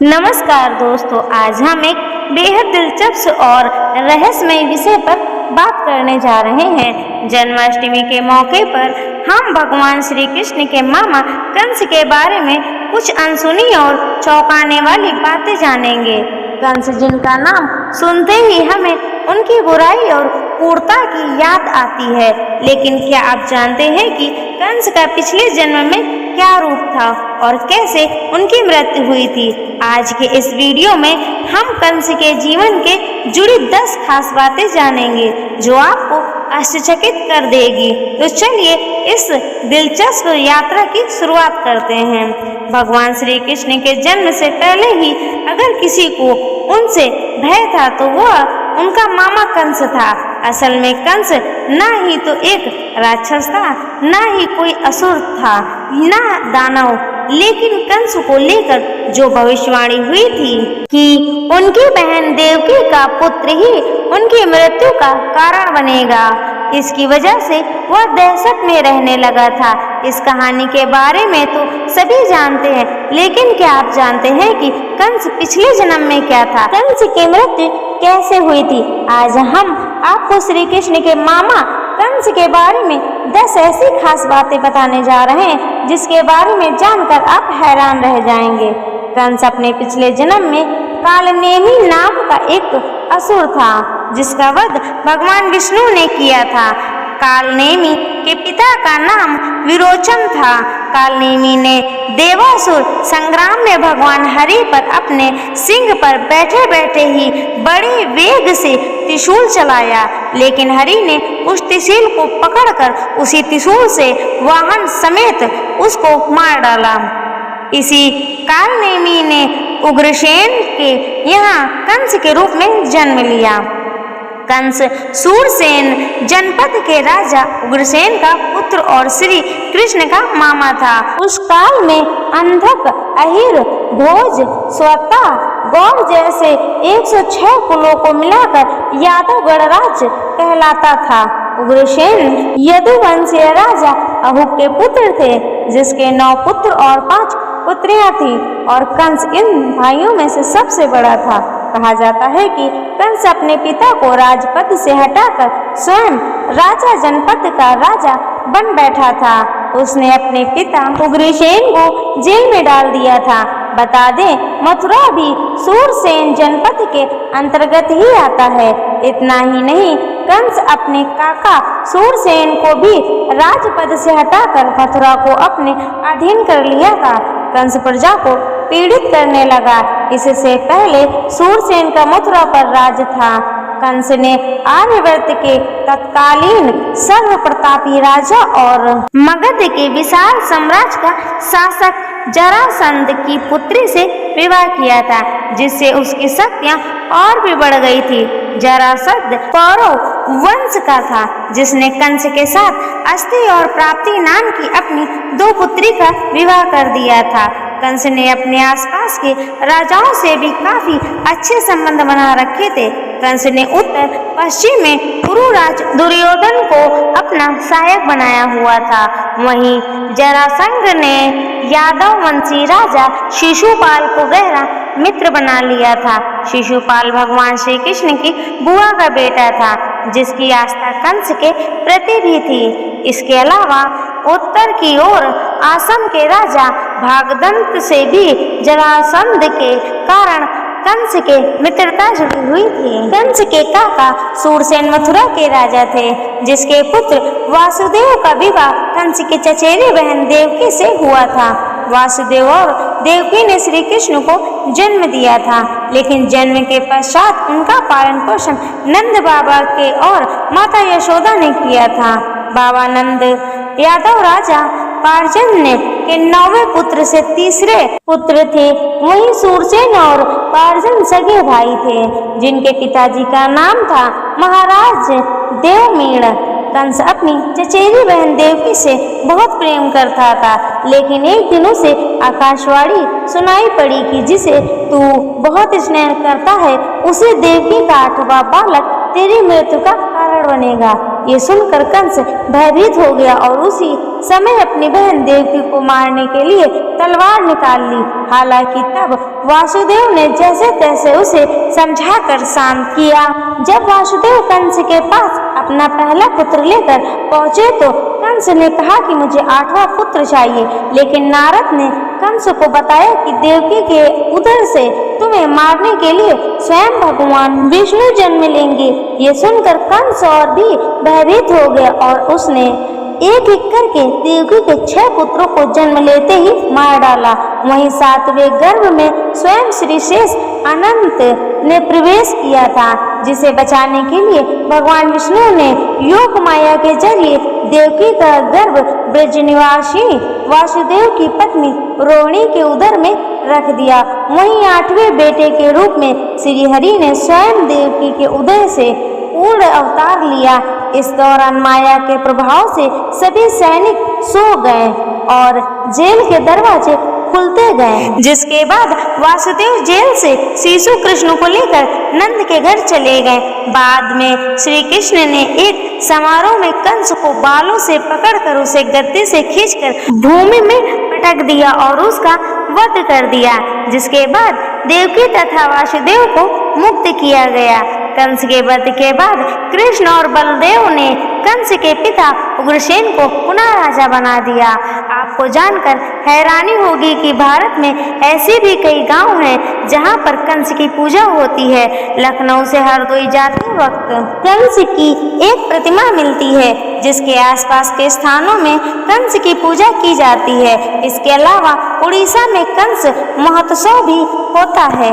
नमस्कार दोस्तों, आज हम एक बेहद दिलचस्प और रहस्यमय विषय पर बात करने जा रहे हैं। जन्माष्टमी के मौके पर हम भगवान श्री कृष्ण के मामा कंस के बारे में कुछ अनसुनी और चौंकाने वाली बातें जानेंगे। कंस, जिनका नाम सुनते ही हमें उनकी बुराई और क्रूरता की याद आती है, लेकिन क्या आप जानते हैं कि कंस का पिछले जन्म में क्या रूप था और कैसे उनकी मृत्यु हुई थी? आज के इस वीडियो में हम कंस के जीवन के जुड़ी 10 खास बातें जानेंगे जो आपको आश्चर्यचकित कर देगी। तो चलिए इस दिलचस्प यात्रा की शुरुआत करते हैं। भगवान श्री कृष्ण के जन्म से पहले ही अगर किसी को उनसे भय था तो वह उनका मामा कंस था। असल में कंस ना ही तो एक राक्षस था, ना ही कोई असुर था, ना दानव, लेकिन कंस को लेकर जो भविष्यवाणी हुई थी कि उनकी बहन देवकी का पुत्र ही उनकी मृत्यु का कारण बनेगा, इसकी वजह से वह दहशत में रहने लगा था। इस कहानी के बारे में तो सभी जानते हैं, लेकिन क्या आप जानते हैं कि कंस पिछले जन्म में क्या था? कंस की मृत्यु कैसे हुई थी? आज हम आपको श्री कृष्ण के मामा कंस के बारे में 10 ऐसी खास बातें बताने जा रहे हैं जिसके बारे में जानकर आप हैरान रह जाएंगे। कंस अपने पिछले जन्म में कालनेमी नाम का एक असुर था, जिसका वध भगवान विष्णु ने किया था। कालनेमी के पिता का नाम विरोचन था। कालनेमी ने देवासुर संग्राम में भगवान हरि पर अपने सिंह पर बैठे बैठे ही बड़े वेग से त्रिशूल चलाया, लेकिन हरि ने उस त्रिशूल को पकड़कर उसी त्रिशूल से वाहन समेत उसको मार डाला। इसी कालनेमी ने उग्रसेन के यहाँ कंस के रूप में जन्म लिया। कंस सूरसेन जनपद के राजा उग्रसेन का पुत्र और श्री कृष्ण का मामा था। उस काल में अंधक, अहिर, भोज, स्वता, गौड़ जैसे 106 कुलों को मिलाकर यादव गणराज्य कहलाता था। उग्रसेन यदुवंशीय राजा अहू के पुत्र थे, जिसके 9 पुत्र और 5 पुत्रियां थी, और कंस इन भाइयों में से सबसे बड़ा था। कहा जाता है कि कंस अपने पिता को राजपद से हटाकर स्वयं राजा जनपद का राजा बन बैठा था। उसने अपने पिता उग्रसेन को जेल में डाल दिया था। बता दें, मथुरा भी सूरसेन जनपद के अंतर्गत ही आता है। इतना ही नहीं, कंस अपने काका सूरसेन को भी राजपद से हटाकर मथुरा को अपने अधीन कर लिया था। कंस प्रजा को पीड़ित करने लगा। इससे पहले सूरसेन का मथुरा पर राज था। कंस ने आर्यवर्त के तत्कालीन सर्व प्रतापी राजा और मगध के विशाल साम्राज्य का शासक जरासंध की पुत्री से विवाह किया था, जिससे उसकी शक्तियां और भी बढ़ गई थी। जरासंध कौरव वंश का था, जिसने कंस के साथ अस्ति और प्राप्ति नाम की अपनी 2 पुत्री का विवाह कर दिया था। कंस ने अपने आसपास के राजाओं से भी काफी अच्छे संबंध बना रखे थे। कंस ने उत्तर पश्चिम में कुरुराज दुर्योधन को अपना सहायक बनाया हुआ था। वहीं जरासंध ने यादव वंशी राजा शिशुपाल को गहरा मित्र बना लिया था। शिशुपाल भगवान श्री कृष्ण की बुआ का बेटा था, जिसकी आस्था कंस के प्रति भी थी। इसके अलावा उत्तर की ओर आसम के राजा भागदंत से भी जरासंध के कारण कंस के मित्रता जुड़ी हुई थी। कंस के काका सूरसेन मथुरा के राजा थे, जिसके पुत्र वासुदेव का विवाह कंस की चचेरी बहन देवकी से हुआ था। वासुदेव और देवकी ने श्री कृष्ण को जन्म दिया था, लेकिन जन्म के पश्चात उनका पालन पोषण नंद बाबा के और माता यशोदा ने किया था। बाबा नंद यादव राजा पार्जन्य के 9वें पुत्र से तीसरे पुत्र थे। वहीं सूरसेन और पार्जन सगे भाई थे, जिनके पिताजी का नाम था महाराज देवमीण। कंस अपनी चचेरी बहन देवकी से बहुत प्रेम करता था, लेकिन एक दिन उसे आकाशवाणी सुनाई पड़ी कि जिसे तू बहुत स्नेह करता है, उसे देवकी का 8वां बालक तेरी मृत्यु का कारण बनेगा। ये सुनकर कंस भयभीत हो गया और उसी समय अपनी बहन देवकी को मारने के लिए तलवार निकाल ली। हालांकि तब वासुदेव ने जैसे तैसे उसे समझाकर शांत किया। जब वासुदेव कंस के पास अपना पहला पुत्र लेकर पहुंचे तो कंस ने कहा कि मुझे 8वां पुत्र चाहिए, लेकिन नारद ने कंस को बताया कि देवकी के उदर से तुम्हें मारने के लिए स्वयं भगवान विष्णु जन्म लेंगे। ये सुनकर कंस और भी भयभीत हो गया और उसने एक एक करके देवकी के 6 पुत्रों को जन्म लेते ही मार डाला। वहीं 7वें गर्भ में स्वयं श्री शेष अनंत ने प्रवेश किया था, जिसे बचाने के लिए भगवान विष्णु ने योग माया के जरिए देवकी का गर्भ ब्रज निवासी वासुदेव की पत्नी रोहिणी के उदर में रख दिया। वहीं 8वें बेटे के रूप में श्री हरि ने स्वयं देवकी के उदर से पूर्ण अवतार लिया। इस दौरान माया के प्रभाव से सभी सैनिक सो गए और जेल के दरवाजे खुलते गए, जिसके बाद वासुदेव जेल से शिशु कृष्ण को लेकर नंद के घर चले गए। बाद में श्री कृष्ण ने एक समारोह में कंस को बालों से पकड़कर उसे गद्दे से खींचकर भूमि में पटक दिया और उसका वध कर दिया, जिसके बाद देवकी तथा वासुदेव को मुक्त किया गया। कंस के वध के बाद कृष्ण और बलदेव ने कंस के पिता उग्रसेन को पुनः राजा बना दिया। आपको जानकर हैरानी होगी कि भारत में ऐसे भी कई गांव हैं जहां पर कंस की पूजा होती है। लखनऊ से हरदोई जाते वक्त कंस की एक प्रतिमा मिलती है, जिसके आसपास के स्थानों में कंस की पूजा की जाती है। इसके अलावा उड़ीसा में कंस महोत्सव भी होता है।